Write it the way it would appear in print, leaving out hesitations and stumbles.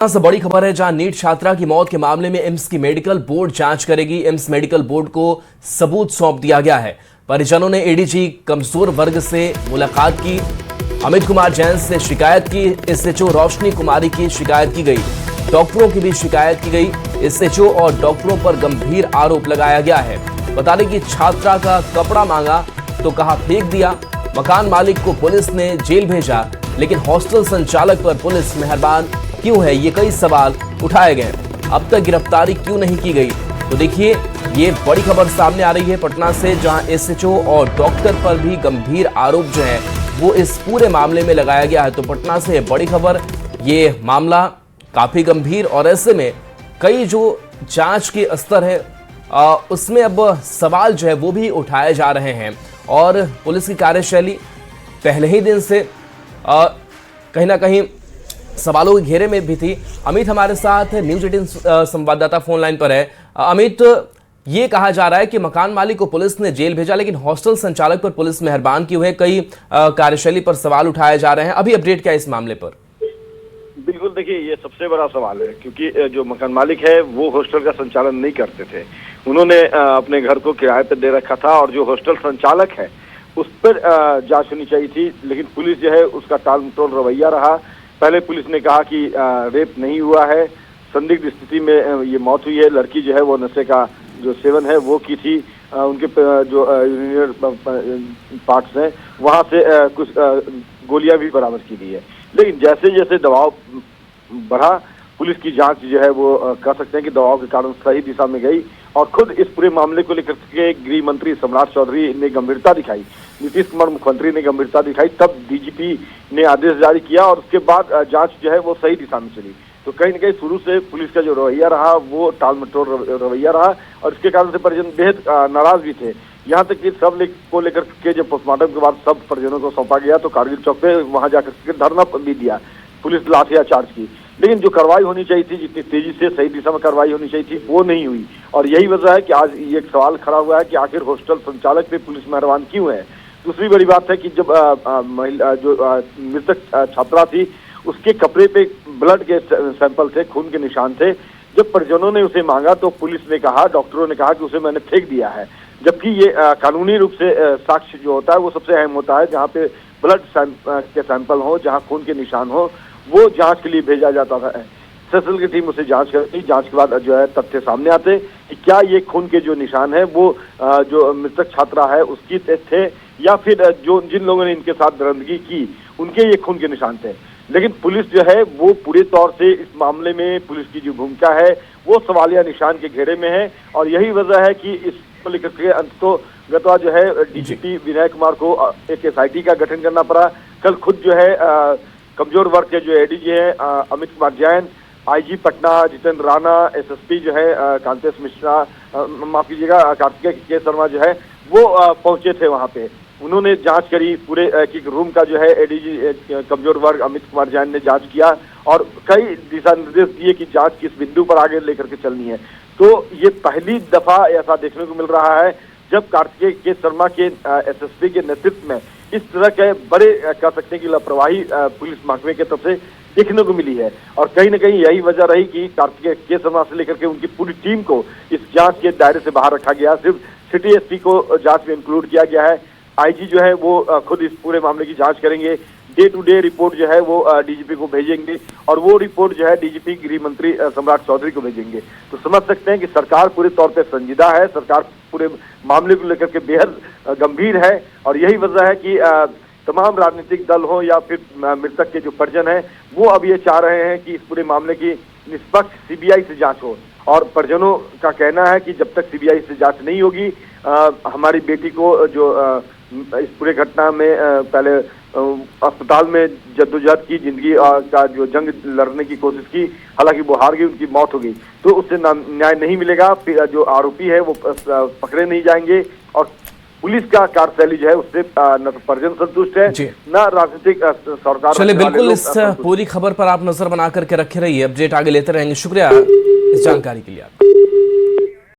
से बड़ी खबर है जहां नीट छात्रा की मौत के मामले में एम्स की मेडिकल बोर्ड जांच करेगी। एम्स मेडिकल बोर्ड को सबूत सौंप दिया गया है। परिजनों ने एडीजी कमजोर वर्ग से मुलाकात की। अमित कुमार जैन से शिकायत की। एसएचओ रोशनी कुमारी की शिकायत की गई। डॉक्टरों की भी शिकायत की गई। एसएचओ और डॉक्टरों पर गंभीर आरोप लगाया गया है। बता दें कि छात्रा का कपड़ा मांगा तो कहा फेंक दिया। मकान मालिक को पुलिस ने जेल भेजा, लेकिन हॉस्टल संचालक पर पुलिस मेहरबान क्यों है, ये कई सवाल उठाए गए। अब तक गिरफ्तारी क्यों नहीं की गई? तो देखिए, ये बड़ी खबर सामने आ रही है पटना से, जहां एसएचओ और डॉक्टर पर भी गंभीर आरोप जो है वो इस पूरे मामले में लगाया गया है। तो पटना से बड़ी खबर, ये मामला काफी गंभीर और ऐसे में कई जो जांच के स्तर है उसमें अब सवाल जो है वो भी उठाए जा रहे हैं। और पुलिस की कार्यशैली पहले ही दिन से कहीं ना कहीं सवालों के घेरे में भी थी। अमित हमारे साथ न्यूज 18 संवाददाता फोन लाइन पर है। अमित, ये कहा जा रहा है कि मकान मालिक को पुलिस ने जेल भेजा, लेकिन हॉस्टल संचालक पर पुलिस मेहरबान क्यों है? कई कार्यशैली पर सवाल उठाए जा रहे हैं। अभी अपडेट क्या है इस मामले पर? बिल्कुल, देखिए, ये सबसे बड़ा सवाल है क्योंकि जो मकान मालिक है वो हॉस्टल का संचालन नहीं करते थे। उन्होंने अपने घर को किराए पर दे रखा था और जो हॉस्टल संचालक है उस पर जांच होनी चाहिए थी, लेकिन पुलिस जो है उसका टाल मटोल रवैया रहा। पहले पुलिस ने कहा कि रेप नहीं हुआ है, संदिग्ध स्थिति में ये मौत हुई है। लड़की जो है वो नशे का जो सेवन है वो की थी। उनके जो यूरिनरी पार्ट्स हैं वहाँ से कुछ गोलियां भी बरामद की गई है। लेकिन जैसे जैसे दबाव बढ़ा, पुलिस की जांच जो है वो कह सकते हैं कि दबाव के कारण सही दिशा में गई और खुद इस पूरे मामले को लेकर के गृह मंत्री सम्राट चौधरी ने गंभीरता दिखाई, नीतीश कुमार मुख्यमंत्री ने गंभीरता दिखाई, तब डीजीपी ने आदेश जारी किया और उसके बाद जांच जो है वो सही दिशा में चली। तो कहीं न कहीं शुरू से पुलिस का जो रवैया रहा वो टाल मटोल रवैया रहा और इसके कारण से परिजन बेहद नाराज भी थे। यहाँ तक कि सब को लेकर के जब पोस्टमार्टम के बाद सब परिजनों को सौंपा गया तो कारगिल चौक पे वहां जाकर के धरना भी दिया, पुलिस लाठीचार्ज की। लेकिन जो कार्रवाई होनी चाहिए थी, जितनी तेजी से सही दिशा में कार्रवाई होनी चाहिए थी, वो नहीं हुई। और यही वजह है कि आज ये एक सवाल खड़ा हुआ है कि आखिर हॉस्टल संचालक पे पुलिस मेहरबान क्यों है। दूसरी बड़ी बात है कि जब महिला जो मृतक छात्रा थी उसके कपड़े पे ब्लड के सैंपल थे, खून के निशान थे। जब परिजनों ने उसे मांगा तो पुलिस ने कहा, डॉक्टरों ने कहा कि उसे मैंने फेंक दिया है, जबकि ये कानूनी रूप से साक्ष्य जो होता है वो सबसे अहम होता है। जहाँ पे ब्लड के सैंपल हो, जहाँ खून के निशान हो, वो जांच के लिए भेजा जाता था। सेसल की टीम उसे जांच करती, जांच के बाद जो है तथ्य सामने आते कि क्या ये खून के जो निशान है वो जो मृतक छात्रा है उसकी थे या फिर जो जिन लोगों ने इनके साथ दरिंदगी की उनके ये खून के निशान थे। लेकिन पुलिस जो है वो पूरे तौर से इस मामले में पुलिस की जो भूमिका है वो सवालिया निशान के घेरे में है और यही वजह है कि इसको लेकर के अंततः जो है डीजीपी विनय कुमार को एक एसआईटी का गठन करना पड़ा। कल खुद जो है कमजोर वर्ग के जो एडीजी है अमित कुमार जैन, आईजी पटना जितेंद्र राणा, एसएसपी जो है कांतेश मिश्रा, माफ कीजिएगा कार्तिकेय के शर्मा जो है वो पहुंचे थे वहां पे। उन्होंने जांच करी, पूरे एक रूम का जो है एडीजी कमजोर वर्ग अमित कुमार जैन ने जांच किया और कई दिशा निर्देश दिए कि जांच किस बिंदु पर आगे लेकर के चलनी है। तो ये पहली दफा ऐसा देखने को मिल रहा है जब कार्तिकेय के शर्मा के एसएसपी के नेतृत्व में इस तरह के बड़े कह सकते हैं कि लापरवाही पुलिस महकमे की तरफ से देखने को मिली है। और कहीं न कहीं यही वजह रही कि कार्तिकेय के शर्मा से लेकर के उनकी पूरी टीम को इस जांच के दायरे से बाहर रखा गया। सिर्फ सिटी एसपी को जांच में इंक्लूड किया गया है। आईजी जो है वो खुद इस पूरे मामले की जांच करेंगे। डे टू डे रिपोर्ट जो है वो डीजीपी को भेजेंगे और वो रिपोर्ट जो है डीजीपी गृह मंत्री सम्राट चौधरी को भेजेंगे। तो समझ सकते हैं कि सरकार पूरे तौर पे संजीदा है, सरकार पूरे मामले को लेकर के बेहद गंभीर है और यही वजह है कि तमाम राजनीतिक दल हो या फिर मृतक के जो परिजन हैं वो अब ये चाह रहे हैं कि इस पूरे मामले की निष्पक्ष सीबीआई से जांच हो। और परिजनों का कहना है कि जब तक सीबीआई से जांच नहीं होगी हमारी बेटी को जो इस पूरे घटना में पहले अस्पताल में जद्दोजहद की, जिंदगी का जो जंग लड़ने की कोशिश की, हालांकि वो हार गई, उनकी मौत हो गई, तो उससे न्याय नहीं मिलेगा। जो आरोपी है वो पकड़े नहीं जाएंगे और पुलिस का कार्यशैली जो है उससे न तो परिजन संतुष्ट है न राजनीतिक सरकार। चलिए, बिल्कुल इस पूरी खबर पर आप नजर बना करके रखे रहिए, अपडेट आगे लेते रहेंगे। शुक्रिया इस जानकारी के लिए।